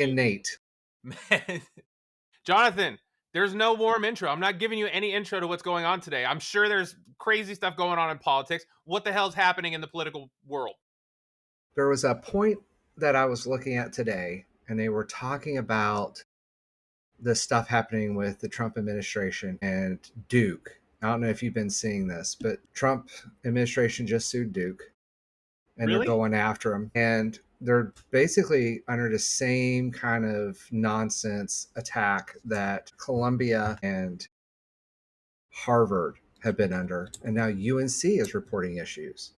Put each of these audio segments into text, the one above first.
innate. Man, Jonathan, there's no warm intro. I'm not giving you any intro to what's going on today. I'm sure there's crazy stuff going on in politics. What the hell's happening in the political world? There was a point that I was looking at today, and they were talking about the stuff happening with the Trump administration and Duke. I don't know if you've been seeing this, but Trump administration just sued Duke, and they're Really? going after him. And they're basically under the same kind of nonsense attack that Columbia and Harvard have been under. And now UNC is reporting issues.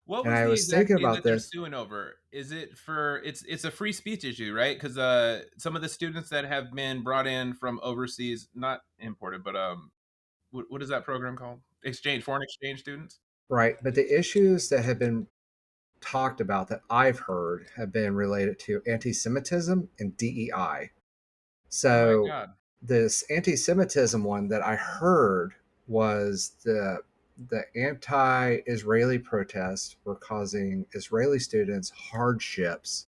What And was I the was thinking exact thing about that they're this. suing over? Is it for it's a free speech issue, right? Because some of the students that have been brought in from overseas, not imported, but what is that program called? Foreign exchange students. Right. But the issues that have been talked about that I've heard have been related to anti Semitism and DEI. Oh my So, god. this anti Semitism one that I heard was the anti-Israeli protests were causing Israeli students hardships.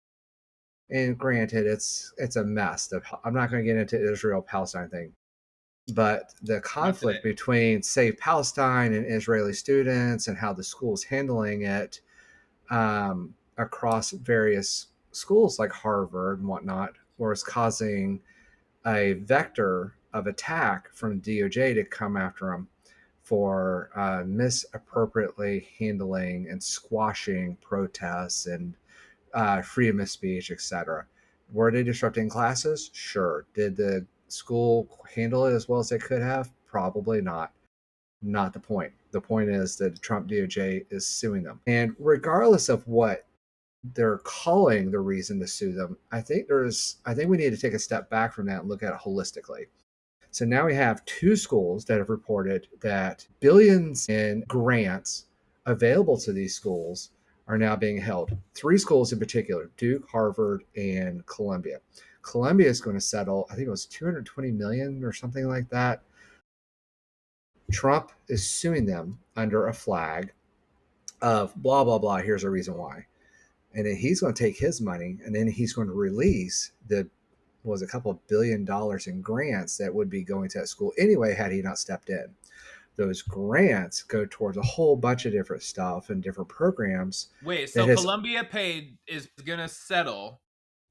And granted, it's a mess. I'm not going to get into Israel Palestine thing, but the Not today. conflict between, say, Palestine and Israeli students and how the school's handling it across various schools like Harvard and whatnot, was causing a vector of attack from DOJ to come after them for misappropriately handling and squashing protests and freedom of speech, etc. Were they disrupting classes? Sure. Did the school handle it as well as they could have? Probably not. Not the point. The point is that the Trump DOJ is suing them. And regardless of what they're calling the reason to sue them, I think we need to take a step back from that and look at it holistically. So now we have two schools that have reported that billions in grants available to these schools are now being held. Three schools in particular: Duke, Harvard, and Columbia. Columbia is going to settle, I think it was 220 million or something like that. Trump is suing them under a flag of blah blah blah. Here's a reason why. And then he's going to take his money, and then he's going to release the was a couple of $1 billion in grants that would be going to that school anyway had he not stepped in. Those grants go towards a whole bunch of different stuff and different programs. Wait, That so has Columbia paid is gonna settle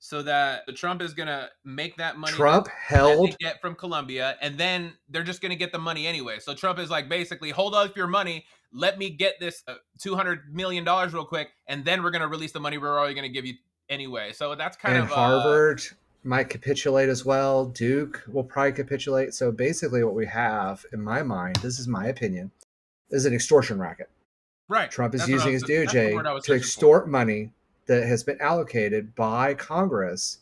so that the Trump is gonna make that money Trump that they held get from Columbia, and then they're just gonna get the money anyway. So Trump is like basically, hold up your money, let me get this $200 million real quick, and then we're gonna release the money we're already gonna give you anyway. So that's kind and of Harvard might capitulate as well. Duke will probably capitulate. So basically, what we have, in my mind, this is my opinion, is an extortion racket. right. Trump is That's what I using was. his That's the word DOJ I was to searching for. extort money that has been allocated by Congress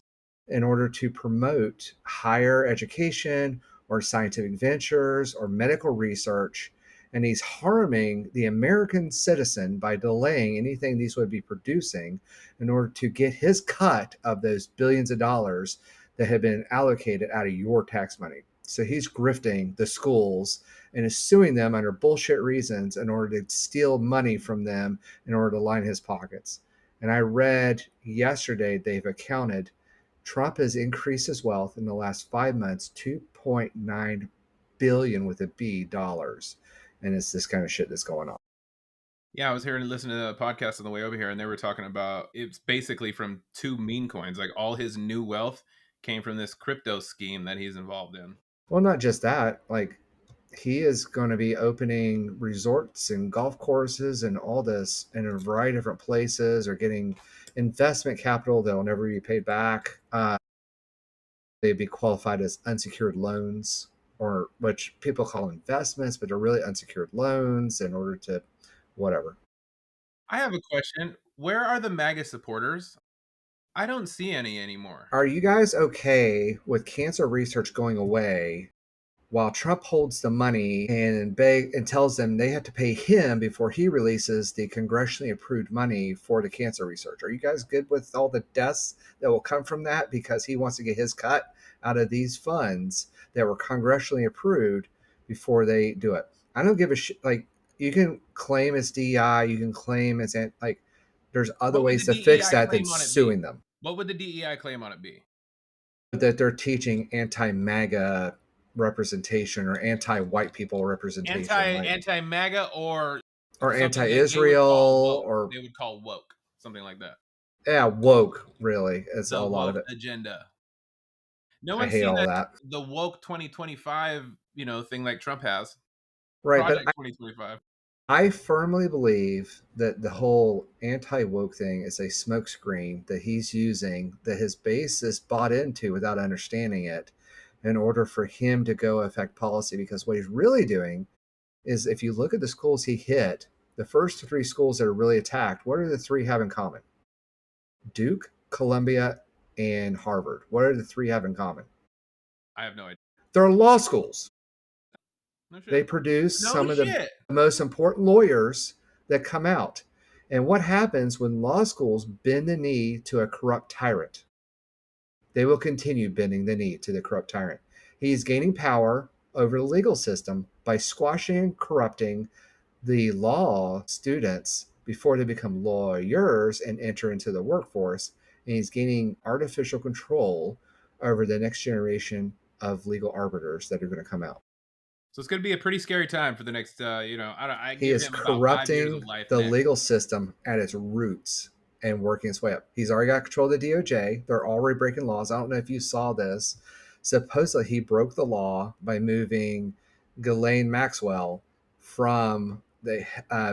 in order to promote higher education or scientific ventures or medical research. And he's harming the American citizen by delaying anything these would be producing in order to get his cut of those billions of dollars that have been allocated out of your tax money. So he's grifting the schools and is suing them under bullshit reasons in order to steal money from them in order to line his pockets. And I read yesterday they've accounted Trump has increased his wealth in the last 5 months 2.9 billion with a B dollars. And it's this kind of shit that's going on. Yeah, I was hearing listening to the podcast on the way over here, and they were talking about it's basically from two meme coins. Like all his new wealth came from this crypto scheme that he's involved in. Well, not just that, like he is going to be opening resorts and golf courses and all this in a variety of different places, or getting investment capital that will never be paid back. They'd be qualified as unsecured loans, or which people call investments, but they're really unsecured loans in order to whatever. I have a question. Where are the MAGA supporters? I don't see any anymore. Are you guys okay with cancer research going away while Trump holds the money and tells them they have to pay him before he releases the congressionally approved money for the cancer research? Are you guys good with all the deaths that will come from that because he wants to get his cut out of these funds that were congressionally approved before they do it? I don't give a shit. Like, you can claim it's DEI, you can claim it's like there's other What would ways the to fix DEI that than claim on it be? suing them. What would the DEI claim on it be? that they're teaching anti-MAGA representation or anti-white people representation, like Anti-MAGA, or or something that anti-Israel or they would call woke, something like that. yeah, woke. Really, it's a The lot of woke it. agenda. No I one's hate seen all that that. the woke 2025, thing like Trump has. Right, but Project 2025. I firmly believe that the whole anti woke thing is a smokescreen that he's using, that his base is bought into without understanding it, in order for him to go affect policy. Because what he's really doing is, if you look at the schools he hit, the first three schools that are really attacked, what do the three have in common? Duke, Columbia, and Harvard. What do the three have in common? I have no idea. They're law schools. No They shit. produce No some of the shit. most important lawyers that come out. And what happens when law schools bend the knee to a corrupt tyrant? They will continue bending the knee to the corrupt tyrant. He's gaining power over the legal system by squashing and corrupting the law students before they become lawyers and enter into the workforce. And he's gaining artificial control over the next generation of legal arbiters that are going to come out. So it's going to be a pretty scary time for the next, I He give is him about 5 years of corrupting life the next. legal system at its roots and working its way up. He's already got control of the DOJ. They're already breaking laws. I don't know if you saw this. Supposedly, he broke the law by moving Ghislaine Maxwell from the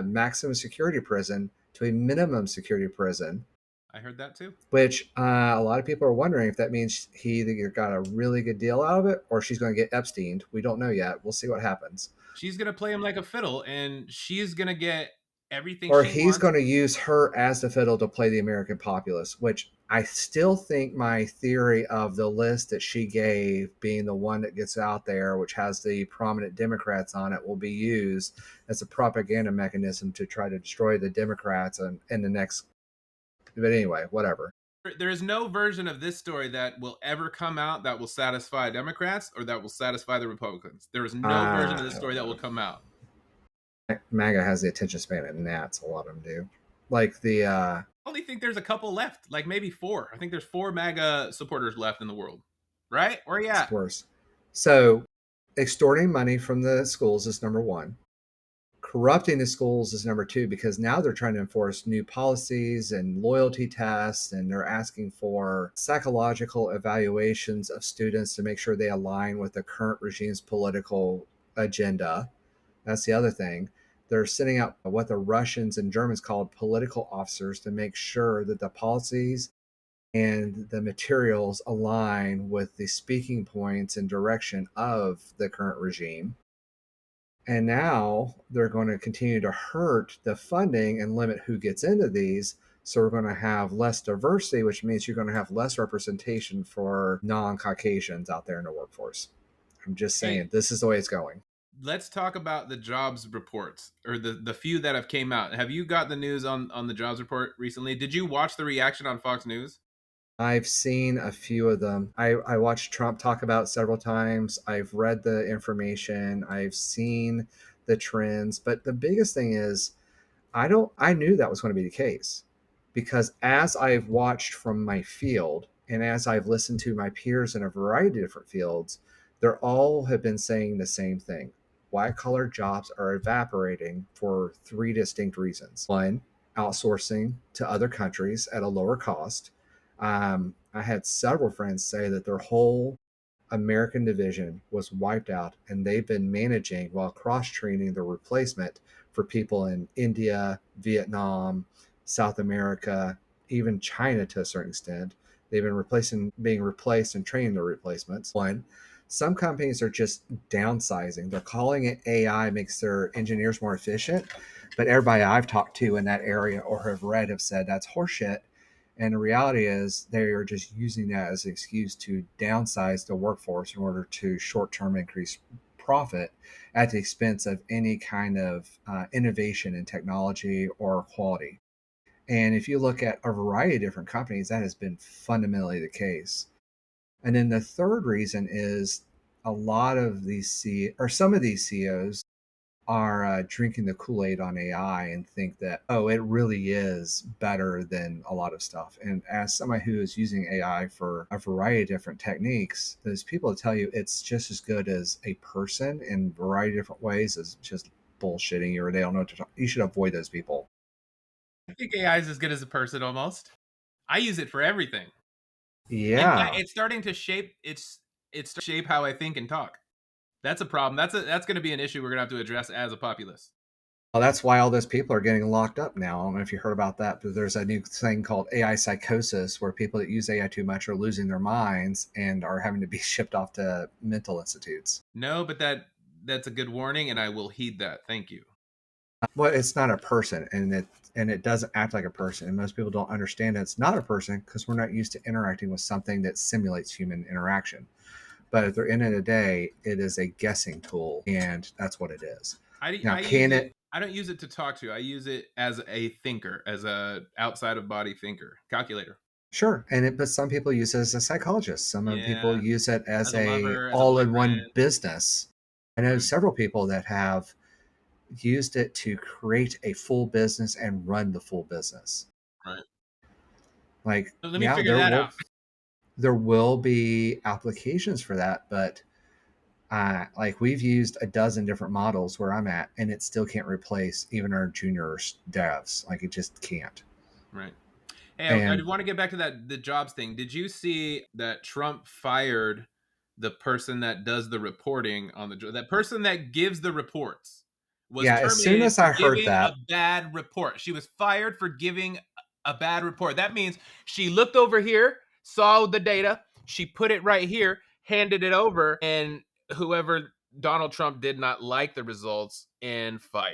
maximum security prison to a minimum security prison, I heard that too. which a lot of people are wondering if that means he either got a really good deal out of it or she's going to get Epsteined. We don't know yet. We'll see what happens. She's going to play him like a fiddle, and she's going to get everything Or she he's wants. going to use her as the fiddle to play the American populace, which I still think my theory of the list that she gave being the one that gets out there, which has the prominent Democrats on it, will be used as a propaganda mechanism to try to destroy the Democrats in the next. But anyway, whatever. There is no version of this story that will ever come out that will satisfy Democrats or that will satisfy the Republicans. There is no version of this I story don't that will know. come out. MAGA has the attention span of gnats. A lot of them do. Like the I only think there's a couple left, like maybe four. I think there's four MAGA supporters left in the world. Right? Where are you it's at? worse. So extorting money from the schools is number one. Corrupting the schools is number two, because now they're trying to enforce new policies and loyalty tests, and they're asking for psychological evaluations of students to make sure they align with the current regime's political agenda. That's the other thing. They're sending out what the Russians and Germans called political officers to make sure that the policies and the materials align with the speaking points and direction of the current regime. And now they're going to continue to hurt the funding and limit who gets into these. So we're going to have less diversity, which means you're going to have less representation for non Caucasians out there in the workforce. I'm just Hey, saying, this is the way it's going. let's talk about the jobs reports, or the few that have came out. Have you got the news on the jobs report recently? Did you watch the reaction on Fox News? I've seen a few of them. I watched Trump talk about it several times. I've read the information. I've seen the trends. But the biggest thing is, I knew that was going to be the case, because as I've watched from my field and as I've listened to my peers in a variety of different fields, they're all have been saying the same thing. White collar jobs are evaporating for three distinct reasons. One, outsourcing to other countries at a lower cost. I had several friends say that their whole American division was wiped out, and they've been managing while cross training the replacement for people in India, Vietnam, South America, even China to a certain extent. They've been being replaced and training the replacements. One, some companies are just downsizing. They're calling it AI makes their engineers more efficient, but everybody I've talked to in that area or have read have said that's horseshit. And the reality is they are just using that as an excuse to downsize the workforce in order to short term increase profit at the expense of any kind of innovation in technology or quality. And if you look at a variety of different companies, that has been fundamentally the case. And then the third reason is a lot of these or some of these CEOs are drinking the Kool-Aid on AI and think that, oh, it really is better than a lot of stuff. And as somebody who is using AI for a variety of different techniques, those people tell you it's just as good as a person in a variety of different ways is just bullshitting you, or they don't know what to talk. You should avoid those people. I think AI is as good as a person almost. I use it for everything. In fact, Yeah. it's starting to shape it's to shape how I think and talk. That's a problem. That's going to be an issue we're going to have to address as a populace. Well, that's why all those people are getting locked up now. I don't know if you heard about that, but there's a new thing called AI psychosis where people that use AI too much are losing their minds and are having to be shipped off to mental institutes. No, but that's a good warning, and I will heed that. Thank you. Well, it's not a person, and it doesn't act like a person, and most people don't understand it's not a person because we're not used to interacting with something that simulates human interaction. But at the end of the day, it is a guessing tool, and that's what it is. Now, I use can it. it? I don't use it to talk to. I use it as a thinker, as a outside of body thinker, calculator. Sure, but some people use it as a psychologist. Some people Yeah, use it as as a a lover, as a all-in-one boyfriend. business. I know Right. several people that have used it to create a full business and run the full business. Right. Like, So let me yeah, figure that out. there will be applications for that, but like we've used a dozen different models where I'm at, and it still can't replace even our junior devs. Like it just can't. Right. Hey, I And want to get back to the jobs thing. Did you see that Trump fired the person that does the reporting on the that person that gives the reports was yeah, as soon terminated as for I heard giving a that, bad report. She was fired for giving a bad report. That means she looked over here, saw the data, she put it right here, handed it over, and whoever Donald Trump did not like the results and fired.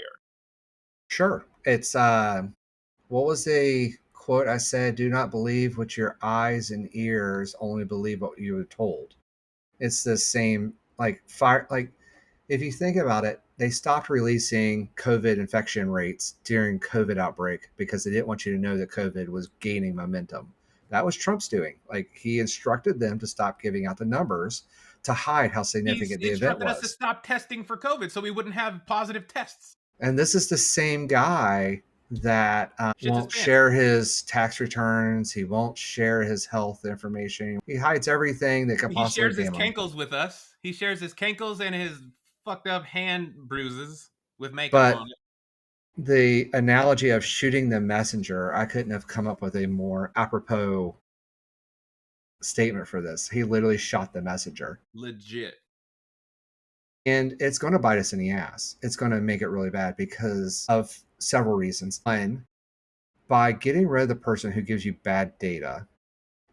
sure, it's what was the quote I said? Do not believe what your eyes and ears, only believe what you were told. It's the same, like fire. Like if you think about it, they stopped releasing COVID infection rates during COVID outbreak because they didn't want you to know that COVID was gaining momentum. That was Trump's doing. Like he instructed them to stop giving out the numbers to hide how He's significant the event instructed us to was. stop testing for COVID so we wouldn't have positive tests. And this is the same guy that Shit's his won't pants. share his tax returns. He won't share his health information. He hides everything that could He possibly shares his damn him. cankles with us. He shares his cankles and his fucked up hand bruises with makeup But on it. the analogy of shooting the messenger, I couldn't have come up with a more apropos statement for this. He literally shot the messenger. Legit. And it's going to bite us in the ass. It's going to make it really bad because of several reasons. One, by getting rid of the person who gives you bad data,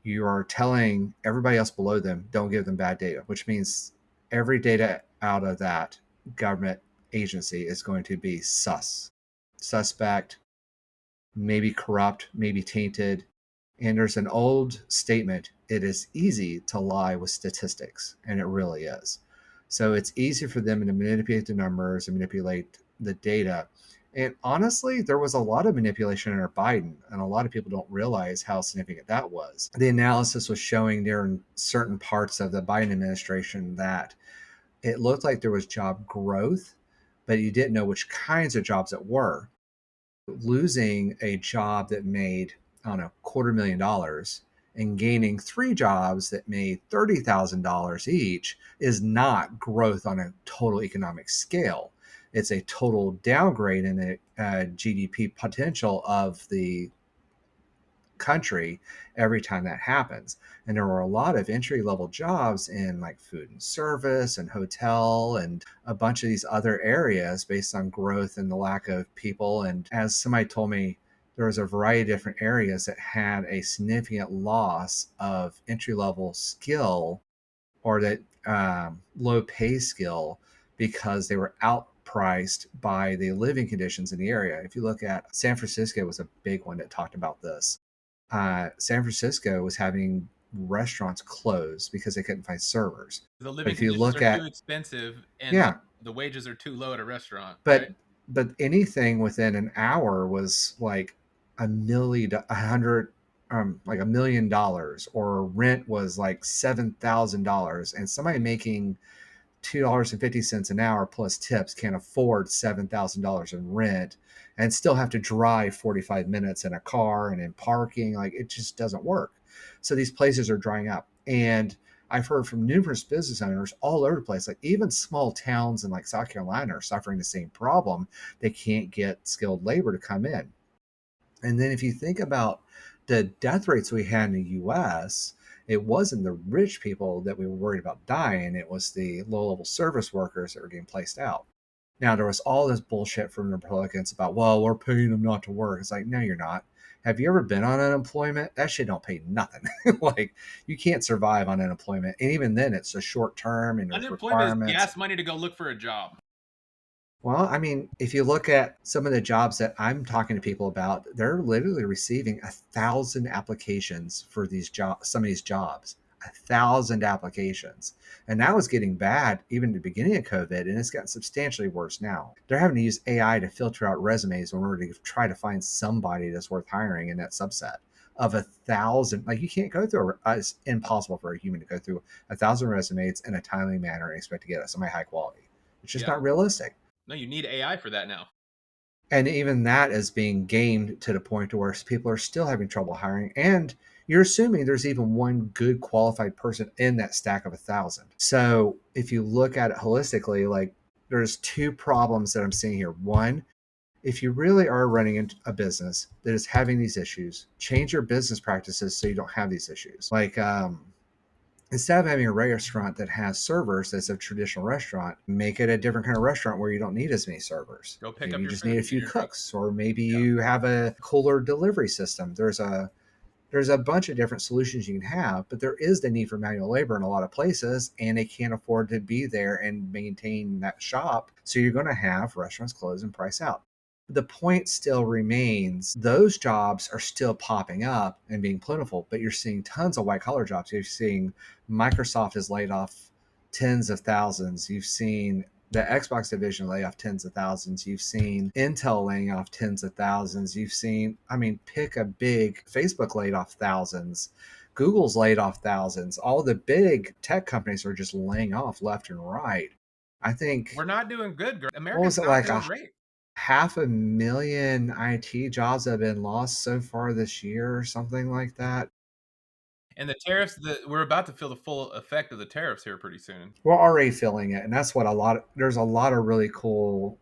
you are telling everybody else below them, don't give them bad data, which means every data out of that government agency is going to be suspect, maybe corrupt, maybe tainted. And there's an old statement, it is easy to lie with statistics, and it really is. So it's easy for them to manipulate the numbers and manipulate the data. And honestly, there was a lot of manipulation under Biden, and a lot of people don't realize how significant that was. The analysis was showing there in certain parts of the Biden administration that it looked like there was job growth, but you didn't know which kinds of jobs it were. Losing a job that made, I don't know, $250,000 and gaining three jobs that made $30,000 each is not growth on a total economic scale. It's a total downgrade in the GDP potential of the country every time that happens. And there were a lot of entry level jobs in like food and service and hotel and a bunch of these other areas based on growth and the lack of people. And as somebody told me, there was a variety of different areas that had a significant loss of entry level skill or that low pay skill because they were outpriced by the living conditions in the area. If you look at San Francisco was a big one that talked about this. San Francisco was having restaurants close because they couldn't find servers. The But living if you conditions look are too at, expensive and yeah, the wages are too low at a restaurant, but right? anything within an hour was like like $1 million, or rent was like $7,000, and somebody making $2.50 an hour plus tips can't afford $7,000 in rent and still have to drive 45 minutes in a car and in parking. Like, it just doesn't work. So these places are drying up. And I've heard from numerous business owners all over the place, like even small towns in like South Carolina are suffering the same problem. They can't get skilled labor to come in. And then if you think about the death rates we had in the US, it wasn't the rich people that we were worried about dying. It was the low level service workers that were getting placed out. Now, there was all this bullshit from the Republicans about, well, we're paying them not to work. It's like, no, you're not. Have you ever been on unemployment? That shit don't pay nothing. Like, you can't survive on unemployment. And even then, it's a short term and there's Unemployment is requirements. gas money to go look for a job. Well, I mean, if you look at some of the jobs that I'm talking to people about, they're literally receiving 1,000 applications for these jobs, some of these jobs, 1,000 applications. And that was getting bad even at the beginning of COVID, and it's gotten substantially worse now. They're having to use AI to filter out resumes in order to try to find somebody that's worth hiring in that subset of 1,000. Like, you can't go through, it's impossible for a human to go through 1,000 resumes in a timely manner and expect to get somebody high quality. It's just Yeah. not realistic. No, you need AI for that now. And even that is being gamed to the point to where people are still having trouble hiring. And you're assuming there's even one good qualified person in that stack of 1,000. So if you look at it holistically, like, there's two problems that I'm seeing here. One, if you really are running into a business that is having these issues, change your business practices so you don't have these issues. Like, instead of having a restaurant that has servers as a traditional restaurant, make it a different kind of restaurant where you don't need as many servers. Go pick Maybe up you your just food need a and few your drink. cooks, or maybe Yeah. you have a cooler delivery system. There's a bunch of different solutions you can have, but there is the need for manual labor in a lot of places, and they can't afford to be there and maintain that shop. So you're going to have restaurants close and price out. The point still remains, those jobs are still popping up and being plentiful, but you're seeing tons of white collar jobs. You're seeing Microsoft has laid off tens of thousands. You've seen the Xbox division lay off tens of thousands. You've seen Intel laying off tens of thousands. You've seen, I mean, pick a big, Facebook laid off thousands. Google's laid off thousands. All the big tech companies are just laying off left and right. I think, We're not doing good. what America's was it, not like doing great. 500,000 IT jobs have been lost so far this year or something like that. And the tariffs, we're about to feel the full effect of the tariffs here pretty soon. We're already feeling it, and that's what there's a lot of really cool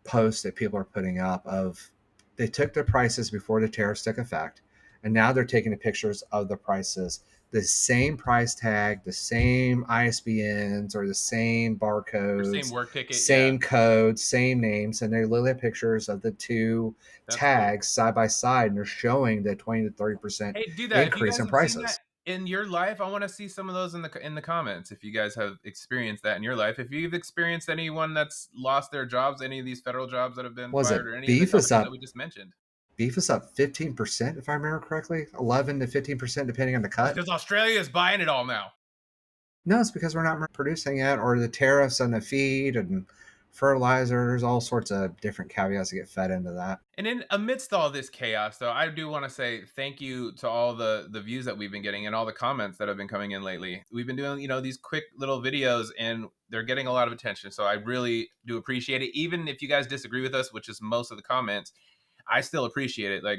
posts that people are putting up of, they took the prices before the tariffs took effect, and now they're taking the pictures of the prices, the same price tag, the same ISBNs or the same Or same barcodes, work ticket. Yeah, same codes, same names, and they literally have pictures of the two that's cool. tags side by side, and they're showing the 20 to 30% Hey, do that. If you increase guys in have seen prices. that in your life, I want to see some of those in the comments. If you guys have experienced that in your life, if you've experienced anyone that's lost their jobs, any of these federal jobs that have been Was fired, it or any of the beef is companies that up we just mentioned, beef is up 15%, if I remember correctly, 11 to 15%, depending on the it's cut. because Australia is buying it all now. No, it's because we're not producing it, or the tariffs on the feed and fertilizer. There's all sorts of different caveats that get fed into that. And in amidst all this chaos, though, I do want to say thank you to all the views that we've been getting and all the comments that have been coming in lately. We've been doing, these quick little videos, and they're getting a lot of attention. So I really do appreciate it. Even if you guys disagree with us, which is most of the comments, I still appreciate it. Like,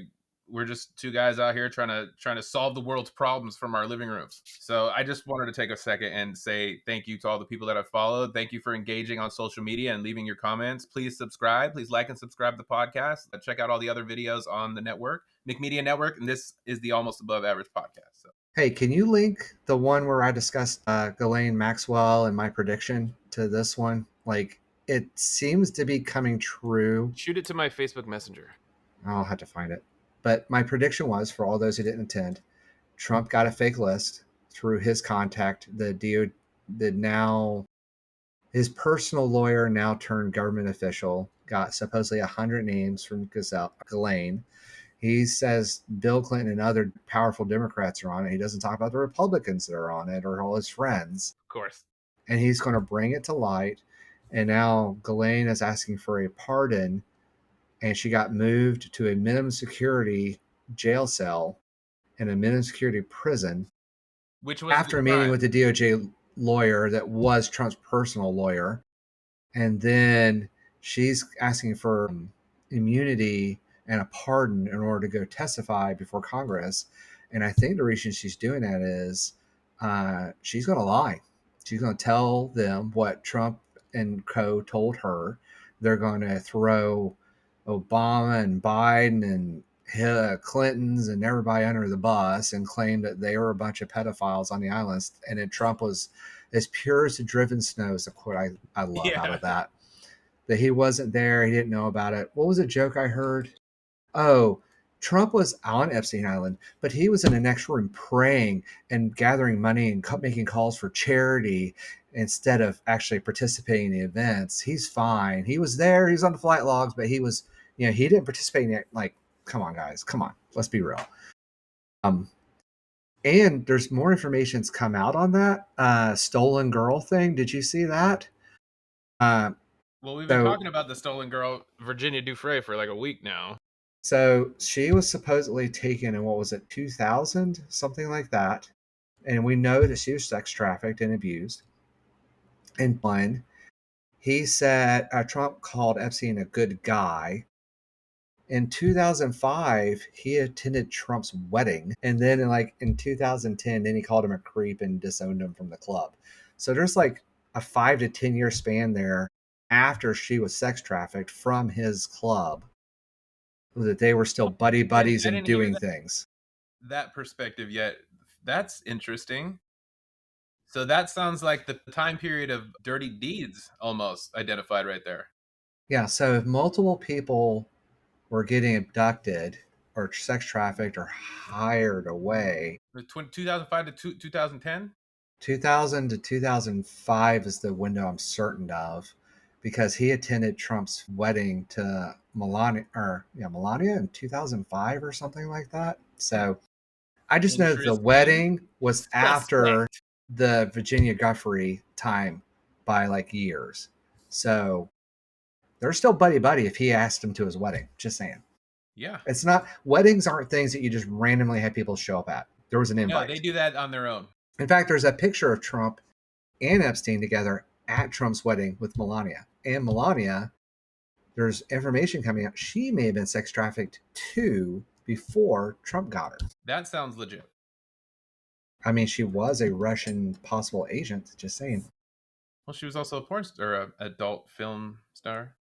we're just two guys out here trying to solve the world's problems from our living rooms. So I just wanted to take a second and say thank you to all the people that have followed. Thank you for engaging on social media and leaving your comments. Please subscribe. Please like and subscribe to the podcast. Check out all the other videos on the network, McMedia Network, and this is the Almost Above Average podcast. So Hey, can you link the one where I discussed Ghislaine Maxwell and my prediction to this one? Like, it seems to be coming true. shoot it to my Facebook Messenger. I'll have to find it. But my prediction was, for all those who didn't attend, Trump got a fake list through his contact. Now his personal lawyer, now turned government official, got supposedly 100 names from Ghislaine. He says Bill Clinton and other powerful Democrats are on it. He doesn't talk about the Republicans that are on it or all his friends. Of course. And he's going to bring it to light. And now Ghislaine is asking for a pardon, and she got moved to a minimum security jail cell in a minimum security prison Which was after the meeting crime. with the DOJ lawyer that was Trump's personal lawyer. And then she's asking for immunity and a pardon in order to go testify before Congress. And I think the reason she's doing that is she's going to lie. She's going to tell them what Trump and co told her. They're going to throw Obama and Biden and Clintons and everybody under the bus and claim that they were a bunch of pedophiles on the islands. And then Trump was as pure as the driven snow is the quote I love out of that. That he wasn't there, he didn't know about it. What was a joke I heard? Oh, Trump was on Epstein Island, but he was in the next room praying and gathering money and making calls for charity instead of actually participating in the events. He's fine. He was there. He was on the flight logs, but he was, he didn't participate in it. Like, come on, guys. Come on. Let's be real. And there's more information's come out on that stolen girl thing. Did you see that? Well, we've been talking about the stolen girl, Virginia Dufresne, for like a week now. So she was supposedly taken in, what was it, 2000, something like that. And we know that she was sex trafficked and abused. And one, he said Trump called Epstein a good guy. In 2005, he attended Trump's wedding. And then in 2010, then he called him a creep and disowned him from the club. So there's like a 5 to 10 year span there after she was sex trafficked from his club that they were still buddies and doing things. That perspective yet. That's interesting. So that sounds like the time period of dirty deeds almost identified right there. Yeah, so if multiple people were getting abducted or sex trafficked or hired away. 2005 to 2010? 2000 to 2005 is the window I'm certain of, because he attended Trump's wedding to Melania in 2005 or something like that. So I just know the wedding was after the Virginia Giuffre time by like years. So they're still buddy if he asked him to his wedding. Just saying. Yeah. It's not, weddings aren't things that you just randomly have people show up at. There was an invite. No, they do that on their own. In fact, there's a picture of Trump and Epstein together at Trump's wedding with Melania. And Melania, there's information coming out, she may have been sex trafficked too before Trump got her. That sounds legit. I mean, she was a Russian possible agent, just saying. Well, she was also a porn star, or an adult film star.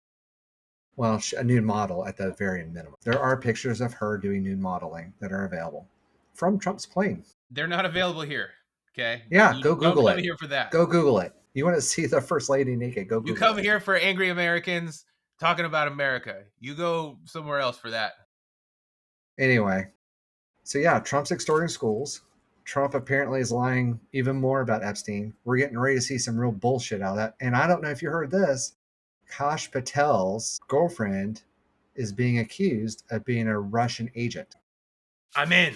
Well, a nude model at the very minimum. There are pictures of her doing nude modeling that are available from Trump's plane. They're not available here. Okay. Yeah, go Google it. Come here for that. Go Google it. You want to see the first lady naked? Go Google it. You come here for angry Americans talking about America. You go somewhere else for that. Anyway, so yeah, Trump's extorting schools. Trump apparently is lying even more about Epstein. We're getting ready to see some real bullshit out of that. And I don't know if you heard this. Kash Patel's girlfriend is being accused of being a Russian agent. I'm in.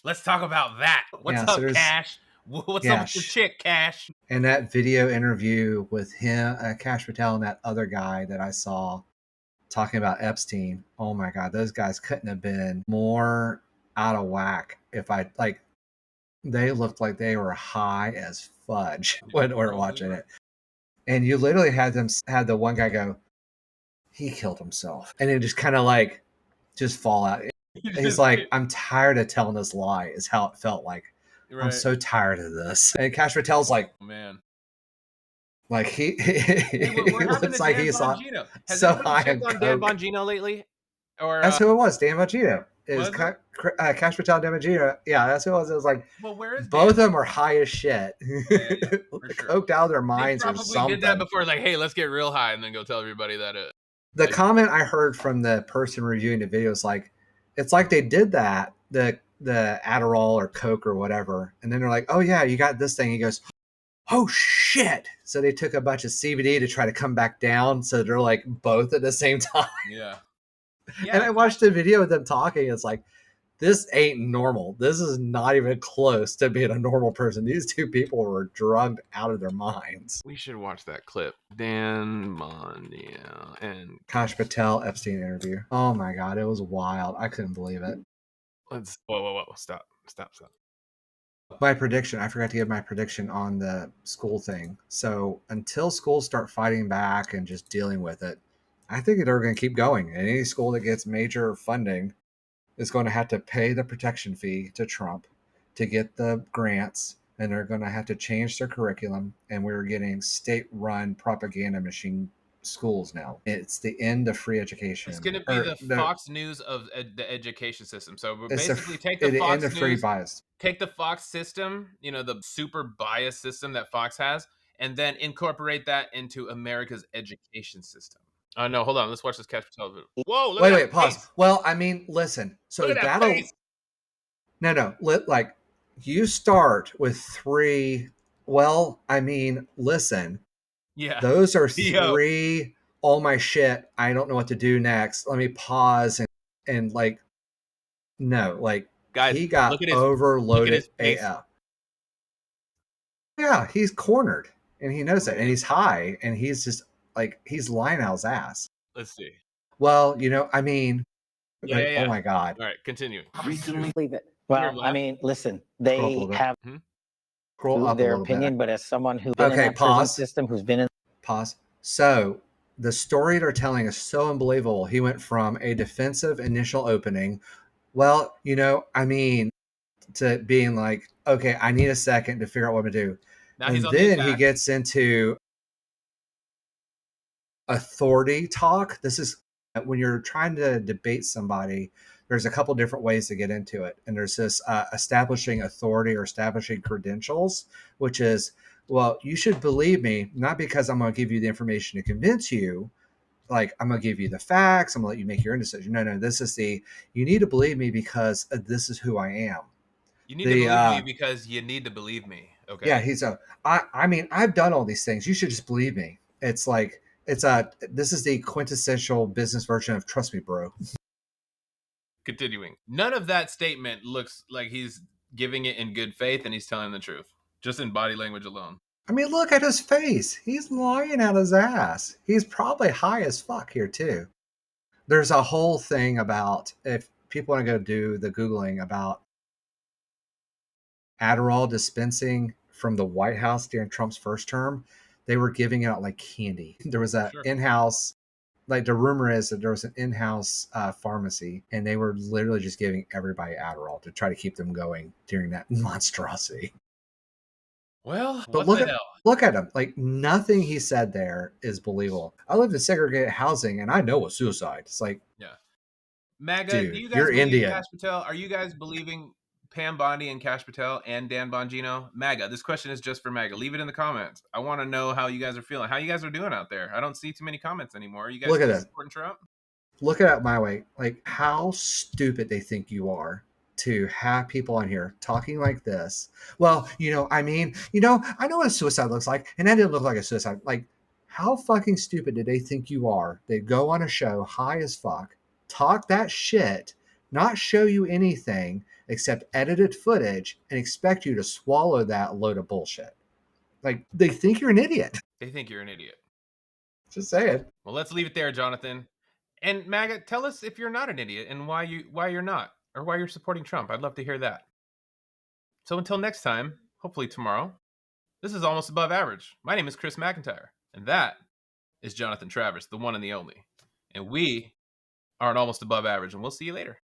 Let's talk about that. What's up, Kash? What's up with your chick, Kash? And that video interview with him, Kash Patel, and that other guy that I saw talking about Epstein. Oh my God, those guys couldn't have been more out of whack. They looked like they were high as fudge when we were watching it. And you literally had the one guy go, he killed himself. And it just kind of just fall out. He's like, I'm tired of telling this lie, is how it felt like. Right. I'm so tired of this. And Kash Patel's like, oh, man. Like he looks like he's so high on coke. Dan Bongino lately? Or that's who it was. Dan Bongino. It was Kash Patel, Dan Bongino. Yeah, that's who it was. It was like, well, where is both of them are high as shit. Yeah, coked out of their minds or something. They did that before, like, hey, let's get real high and then go tell everybody that it. The comment I heard from the person reviewing the video is like, it's like they did that, the Adderall or Coke or whatever, and then they're like, oh yeah, you got this thing. He goes, oh shit. So they took a bunch of CBD to try to come back down. So they're like both at the same time. Yeah. And I watched the video of them talking. It's like, this ain't normal. This is not even close to being a normal person. These two people were drugged out of their minds. We should watch that clip. Dan Bongino and Kash Patel Epstein interview. Oh my God, it was wild. I couldn't believe it. Let's whoa. Stop. My prediction, I forgot to give my prediction on the school thing. So until schools start fighting back and just dealing with it, I think they're going to keep going. And any school that gets major funding is going to have to pay the protection fee to Trump to get the grants, and they're going to have to change their curriculum. And we're getting state-run propaganda machine schools now. It's the end of free It's education, going to be or the Fox News of the education system. So it's basically, the end of free bias. take the Fox system, the super biased system that Fox has, and then incorporate that into America's education system. Oh no, hold on. Let's watch this Catch Patel video. Whoa, look at Wait, that wait, pause. face. Well, I mean, listen. Look So at that that'll face. no. Like you start with three. Well, I mean, listen. Yeah. Those are Yo, three. Oh my shit! I don't know what to do next. Let me pause and like no, like guys, he got look at his overloaded face. AF. Yeah, he's cornered and he knows Look it, at and him. he's high and he's just like he's lying out his ass. Let's see. Well, I mean, Yeah, yeah, like, oh yeah. my god, All right, continue. Recently, believe it. Hear him Well, I laugh. mean, listen, scroll up a they little bit. have Scroll up a their little bit. opinion, but as someone who's been in Okay, that prison pause. system, who's been in Pause. So the story they're telling is so unbelievable. He went from a defensive initial opening, well, I mean, to being like, okay, I need a second to figure out what to do. Now he's And on the then he attack. gets into authority talk. This is when you're trying to debate somebody, there's a couple different ways to get into it. And there's this establishing authority or establishing credentials, which is, well, you should believe me, not because I'm going to give you the information to convince you. Like, I'm going to give you the facts. I'm going to let you make your own decision. No, this is you need to believe me because this is who I am. You need to The, believe me because you need to believe me. Okay. yeah, I mean, I've done all these things. You should just believe me. It's like, this is the quintessential business version of trust me, bro. Continuing. None of that statement looks like he's giving it in good faith and he's telling the truth, just in body language alone. I mean, look at his face. He's lying out his ass. He's probably high as fuck here, too. There's a whole thing about, if people want to go do the Googling about Adderall dispensing from the White House during Trump's first term, they were giving out like candy. There was a Sure. in-house, like the rumor is that there was an in-house pharmacy, and they were literally just giving everybody Adderall to try to keep them going during that monstrosity. Well, But what the hell? look at him. Like nothing he said there is believable. I lived in segregated housing, and I know what suicide. It's like, Yeah. MAGA, do dude, you guys you're believe Indian. Cash Patel? Are you guys believing Pam Bondi and Cash Patel and Dan Bongino? MAGA, this question is just for MAGA. Leave it in the comments. I want to know how you guys are feeling, how you guys are doing out there. I don't see too many comments anymore. Are you guys Look at still it. supporting Trump? Look at it my way. Like how stupid they think you are to have people on here talking like this. Well, I mean, I know what a suicide looks like, and that didn't look like a suicide. Like, how fucking stupid do they think you are? They go on a show high as fuck, talk that shit, not show you anything except edited footage, and expect you to swallow that load of bullshit. Like, they think you're an idiot. They think you're an idiot. Just saying. Well, let's leave it there, Jonathan. And MAGA, tell us if you're not an idiot and why you're not, or why you're supporting Trump. I'd love to hear that. So until next time, hopefully tomorrow, this is Almost Above Average. My name is Chris McIntyre, and that is Jonathan Travers, the one and the only. And we are an Almost Above Average, and we'll see you later.